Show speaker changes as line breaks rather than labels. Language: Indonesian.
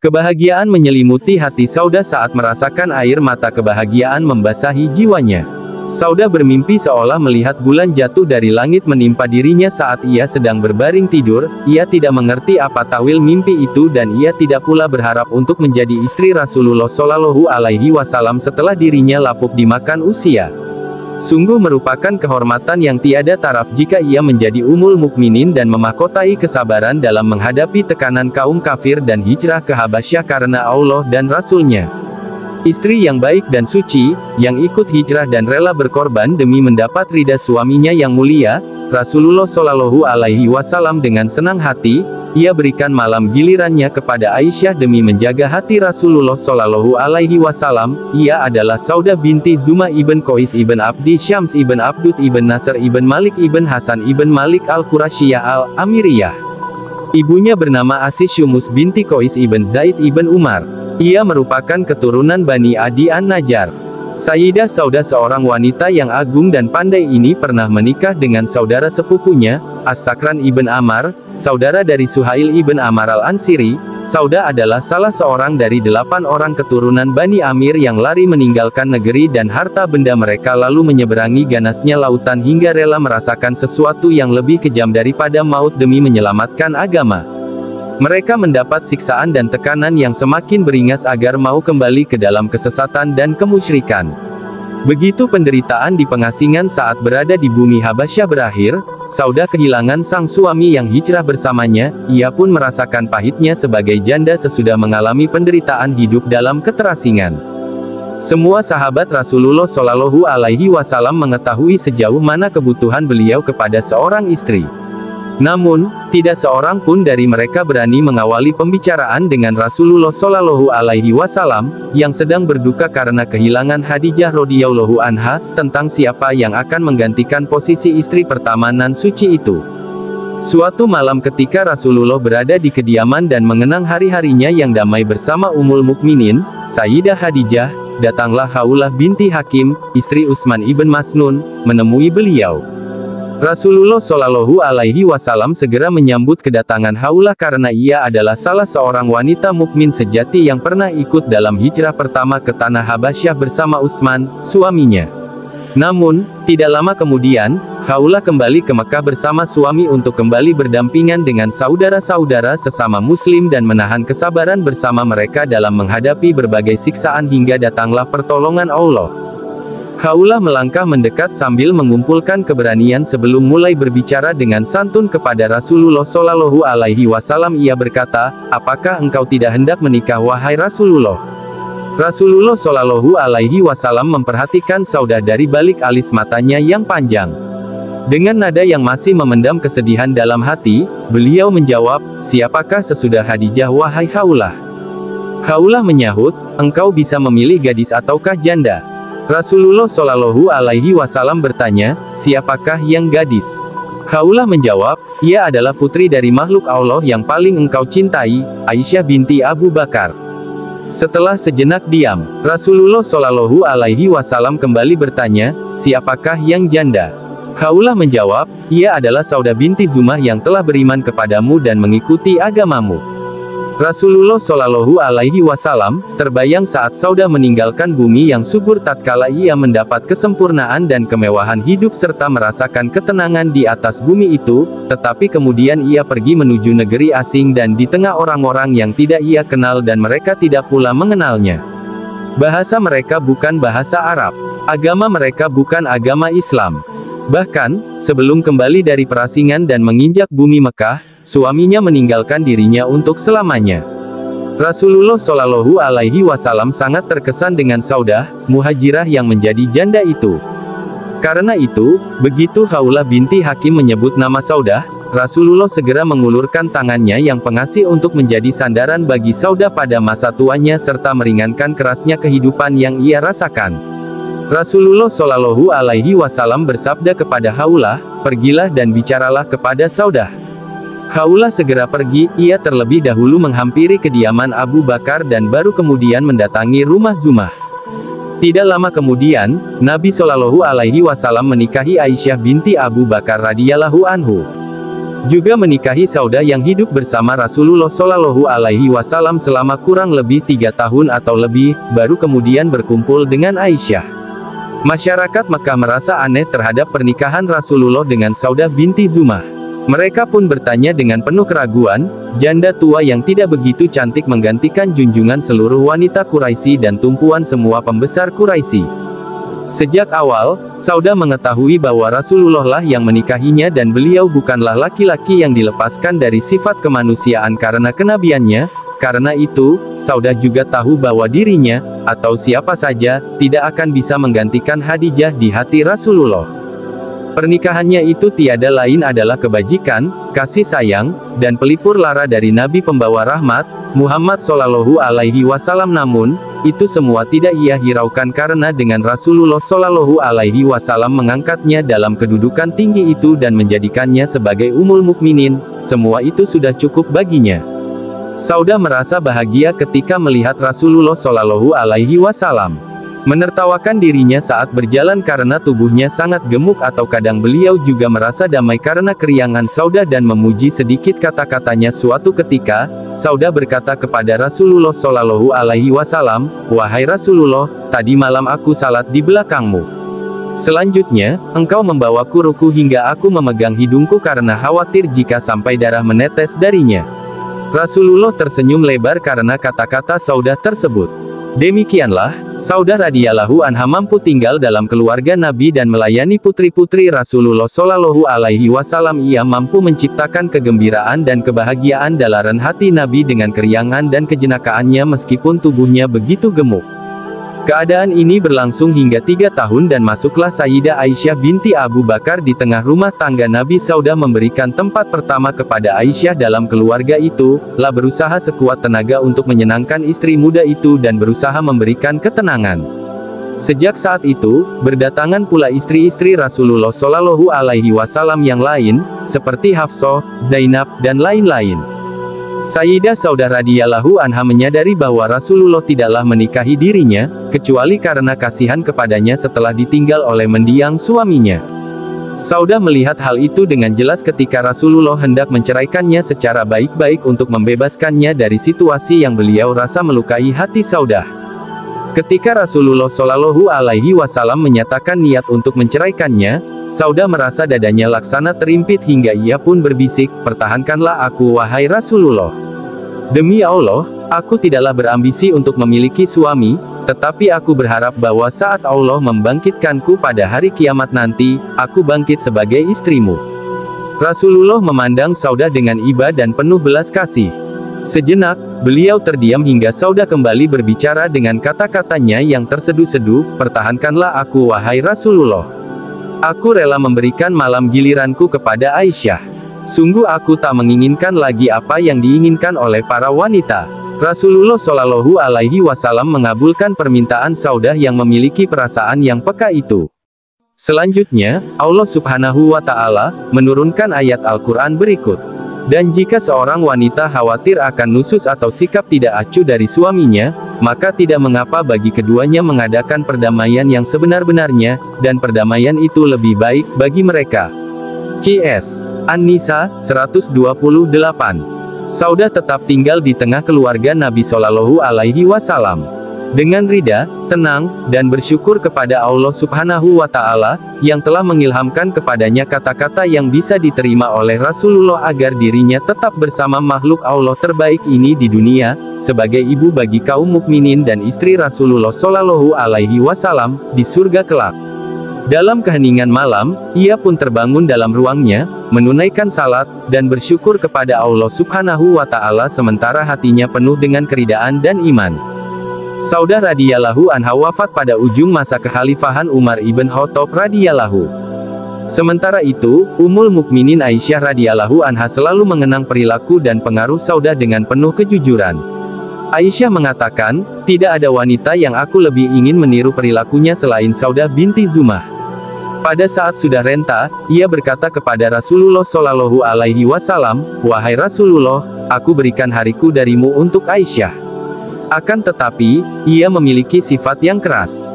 Kebahagiaan menyelimuti hati Saudah saat merasakan air mata kebahagiaan membasahi jiwanya. Saudah bermimpi seolah melihat bulan jatuh dari langit menimpa dirinya saat ia sedang berbaring tidur. Ia tidak mengerti apa tawil mimpi itu dan ia tidak pula berharap untuk menjadi istri Rasulullah Shallallahu Alaihi Wasallam setelah dirinya lapuk dimakan usia. Sungguh merupakan kehormatan yang tiada taraf jika ia menjadi Ummul Mukminin dan memahkotai kesabaran dalam menghadapi tekanan kaum kafir dan hijrah ke Habasyah karena Allah dan Rasul-Nya. Istri yang baik dan suci, yang ikut hijrah dan rela berkorban demi mendapat ridha suaminya yang mulia, Rasulullah Shallallahu Alaihi Wasallam dengan senang hati, ia berikan malam gilirannya kepada Aisyah demi menjaga hati Rasulullah Shallallahu Alaihi Wasallam. Ia adalah Saudah binti Zuma ibn Qais ibn Abdi Syams ibn Abdud ibn Nasr ibn Malik ibn Hasan ibn Malik al-Qurasyiyah al-Amiriyah. Ibunya bernama Asishumus binti Qais ibn Zaid ibn Umar. Ia merupakan keturunan Bani Adi an-Najjar. Sayyidah Saudah seorang wanita yang agung dan pandai ini pernah menikah dengan saudara sepupunya, As-Sakran ibn Ammar, saudara dari Suhail ibn Ammar al-Ansiri. Saudah adalah salah seorang dari 8 orang keturunan Bani Amir yang lari meninggalkan negeri dan harta benda mereka lalu menyeberangi ganasnya lautan hingga rela merasakan sesuatu yang lebih kejam daripada maut demi menyelamatkan agama. Mereka mendapat siksaan dan tekanan yang semakin beringas agar mau kembali ke dalam kesesatan dan kemusyrikan. Begitu penderitaan di pengasingan saat berada di bumi Habasyah berakhir, Saudah kehilangan sang suami yang hijrah bersamanya. Ia pun merasakan pahitnya sebagai janda sesudah mengalami penderitaan hidup dalam keterasingan. Semua sahabat Rasulullah Shallallahu Alaihi Wasallam mengetahui sejauh mana kebutuhan beliau kepada seorang istri. Namun, tidak seorang pun dari mereka berani mengawali pembicaraan dengan Rasulullah Shallallahu Alaihi Wasallam, yang sedang berduka karena kehilangan Khadijah radhiyallahu anha, tentang siapa yang akan menggantikan posisi istri pertama nan suci itu. Suatu malam ketika Rasulullah berada di kediaman dan mengenang hari-harinya yang damai bersama Ummul Mukminin, Sayyidah Khadijah, datanglah Khawlah binti Hakim, istri Utsman ibn Mas'un, menemui beliau. Rasulullah Shallallahu Alaihi Wasallam segera menyambut kedatangan Khawlah karena ia adalah salah seorang wanita mukmin sejati yang pernah ikut dalam hijrah pertama ke tanah Habasyah bersama Utsman, suaminya. Namun, tidak lama kemudian, Khawlah kembali ke Mekah bersama suami untuk kembali berdampingan dengan saudara-saudara sesama muslim dan menahan kesabaran bersama mereka dalam menghadapi berbagai siksaan hingga datanglah pertolongan Allah. Khawlah melangkah mendekat sambil mengumpulkan keberanian sebelum mulai berbicara dengan santun kepada Rasulullah Shallallahu Alaihi Wasallam. Ia berkata, "Apakah engkau tidak hendak menikah wahai Rasulullah?" Rasulullah Shallallahu Alaihi Wasallam memperhatikan Saudah dari balik alis matanya yang panjang. Dengan nada yang masih memendam kesedihan dalam hati, beliau menjawab, "Siapakah sesudah Khadijah wahai Khawlah?" Khawlah menyahut, "Engkau bisa memilih gadis ataukah janda?" Rasulullah Shallallahu Alaihi Wasallam bertanya, "Siapakah yang gadis?" Khawlah menjawab, "Ia adalah putri dari makhluk Allah yang paling engkau cintai, Aisyah binti Abu Bakar." Setelah sejenak diam, Rasulullah Shallallahu Alaihi Wasallam kembali bertanya, "Siapakah yang janda?" Khawlah menjawab, "Ia adalah Saudah binti Zumah yang telah beriman kepadamu dan mengikuti agamamu." Rasulullah Shallallahu Alaihi Wasallam terbayang saat Saudah meninggalkan bumi yang subur tatkala ia mendapat kesempurnaan dan kemewahan hidup serta merasakan ketenangan di atas bumi itu, tetapi kemudian ia pergi menuju negeri asing dan di tengah orang-orang yang tidak ia kenal dan mereka tidak pula mengenalnya. Bahasa mereka bukan bahasa Arab. Agama mereka bukan agama Islam. Bahkan, sebelum kembali dari perasingan dan menginjak bumi Mekah, suaminya meninggalkan dirinya untuk selamanya. Rasulullah Shallallahu Alaihi Wasallam sangat terkesan dengan Saudah, muhajirah yang menjadi janda itu. Karena itu, begitu Khawlah binti Hakim menyebut nama Saudah, Rasulullah segera mengulurkan tangannya yang pengasih untuk menjadi sandaran bagi Saudah pada masa tuanya serta meringankan kerasnya kehidupan yang ia rasakan. Rasulullah Shallallahu Alaihi Wasallam bersabda kepada Khawlah, "Pergilah dan bicaralah kepada Saudah." Khawlah segera pergi. Ia terlebih dahulu menghampiri kediaman Abu Bakar dan baru kemudian mendatangi rumah Zumah. Tidak lama kemudian, Nabi Shallallahu Alaihi Wasallam menikahi Aisyah binti Abu Bakar radhiyallahu anhu. juga menikahi Saudah yang hidup bersama Rasulullah Shallallahu Alaihi Wasallam selama kurang lebih 3 tahun atau lebih, baru kemudian berkumpul dengan Aisyah. Masyarakat Mekah merasa aneh terhadap pernikahan Rasulullah dengan Saudah binti Zumah. Mereka pun bertanya dengan penuh keraguan, janda tua yang tidak begitu cantik menggantikan junjungan seluruh wanita Quraisy dan tumpuan semua pembesar Quraisy. Sejak awal, Saudah mengetahui bahwa Rasulullah lah yang menikahinya dan beliau bukanlah laki-laki yang dilepaskan dari sifat kemanusiaan karena kenabiannya. Karena itu, Saudah juga tahu bahwa dirinya, atau siapa saja, tidak akan bisa menggantikan Khadijah di hati Rasulullah. Pernikahannya itu tiada lain adalah kebajikan, kasih sayang, dan pelipur lara dari Nabi Pembawa Rahmat, Muhammad Shallallahu Alaihi Wasallam. Namun, itu semua tidak ia hiraukan karena dengan Rasulullah Shallallahu Alaihi Wasallam mengangkatnya dalam kedudukan tinggi itu dan menjadikannya sebagai Ummul Mukminin, semua itu sudah cukup baginya. Saudah merasa bahagia ketika melihat Rasulullah Shallallahu Alaihi Wasallam menertawakan dirinya saat berjalan karena tubuhnya sangat gemuk, atau kadang beliau juga merasa damai karena keriangan Saudah dan memuji sedikit kata-katanya. Suatu ketika, Saudah berkata kepada Rasulullah Shallallahu Alaihi Wasallam, "Wahai Rasulullah, tadi malam aku salat di belakangmu. Selanjutnya, engkau membawaku ruku hingga aku memegang hidungku karena khawatir jika sampai darah menetes darinya." Rasulullah tersenyum lebar karena kata-kata Saudah tersebut. Demikianlah, Saudah radhiyallahu anha mampu tinggal dalam keluarga Nabi dan melayani putri-putri Rasulullah Shallallahu Alaihi Wasallam. Ia mampu menciptakan kegembiraan dan kebahagiaan dalam hati Nabi dengan keriangan dan kejenakaannya meskipun tubuhnya begitu gemuk. Keadaan ini berlangsung hingga 3 tahun dan masuklah Sayyidah Aisyah binti Abu Bakar di tengah rumah tangga Nabi. Saudah memberikan tempat pertama kepada Aisyah dalam keluarga itu, lah berusaha sekuat tenaga untuk menyenangkan istri muda itu dan berusaha memberikan ketenangan. Sejak saat itu, berdatangan pula istri-istri Rasulullah Shallallahu Alaihi Wasallam yang lain, seperti Hafsah, Zainab, dan lain-lain. Sayyidah Saudah radhiyallahu anha menyadari bahwa Rasulullah tidaklah menikahi dirinya, kecuali karena kasihan kepadanya setelah ditinggal oleh mendiang suaminya. Saudah melihat hal itu dengan jelas ketika Rasulullah hendak menceraikannya secara baik-baik untuk membebaskannya dari situasi yang beliau rasa melukai hati Saudah. Ketika Rasulullah Shallallahu Alaihi Wasallam menyatakan niat untuk menceraikannya, Saudah merasa dadanya laksana terimpit hingga ia pun berbisik, "Pertahankanlah aku wahai Rasulullah. Demi Allah, aku tidaklah berambisi untuk memiliki suami, tetapi aku berharap bahwa saat Allah membangkitkanku pada hari kiamat nanti, aku bangkit sebagai istrimu." Rasulullah memandang Saudah dengan iba dan penuh belas kasih. Sejenak, beliau terdiam hingga Saudah kembali berbicara dengan kata-katanya yang terseduh-seduh, "Pertahankanlah aku wahai Rasulullah. Aku rela memberikan malam giliranku kepada Aisyah. Sungguh aku tak menginginkan lagi apa yang diinginkan oleh para wanita." Rasulullah Shallallahu Alaihi Wasallam mengabulkan permintaan Saudah yang memiliki perasaan yang peka itu. Selanjutnya, Allah Subhanahu wa Ta'ala menurunkan ayat Al-Quran berikut. "Dan jika seorang wanita khawatir akan nusus atau sikap tidak acuh dari suaminya, maka tidak mengapa bagi keduanya mengadakan perdamaian yang sebenar-benarnya, dan perdamaian itu lebih baik bagi mereka." QS An-Nisa 128. Saudah tetap tinggal di tengah keluarga Nabi Shallallahu Alaihi Wasallam dengan rida, tenang, dan bersyukur kepada Allah Subhanahu wa Ta'ala, yang telah mengilhamkan kepadanya kata-kata yang bisa diterima oleh Rasulullah agar dirinya tetap bersama makhluk Allah terbaik ini di dunia, sebagai ibu bagi kaum mukminin dan istri Rasulullah Shallallahu Alaihi Wasallam, di surga kelak. Dalam keheningan malam, ia pun terbangun dalam ruangnya, menunaikan salat, dan bersyukur kepada Allah Subhanahu wa Ta'ala sementara hatinya penuh dengan keridaan dan iman. Saudah radhiyallahu anha wafat pada ujung masa kekhalifahan Umar ibn Khattab radhiyallahu. Sementara itu, Ummul Mukminin Aisyah radhiyallahu anha selalu mengenang perilaku dan pengaruh Saudah dengan penuh kejujuran. Aisyah mengatakan, "Tidak ada wanita yang aku lebih ingin meniru perilakunya selain Saudah binti Zumah." Pada saat sudah renta, ia berkata kepada Rasulullah Shallallahu Alaihi Wasallam, "Wahai Rasulullah, aku berikan hariku darimu untuk Aisyah. Akan tetapi, ia memiliki sifat yang keras.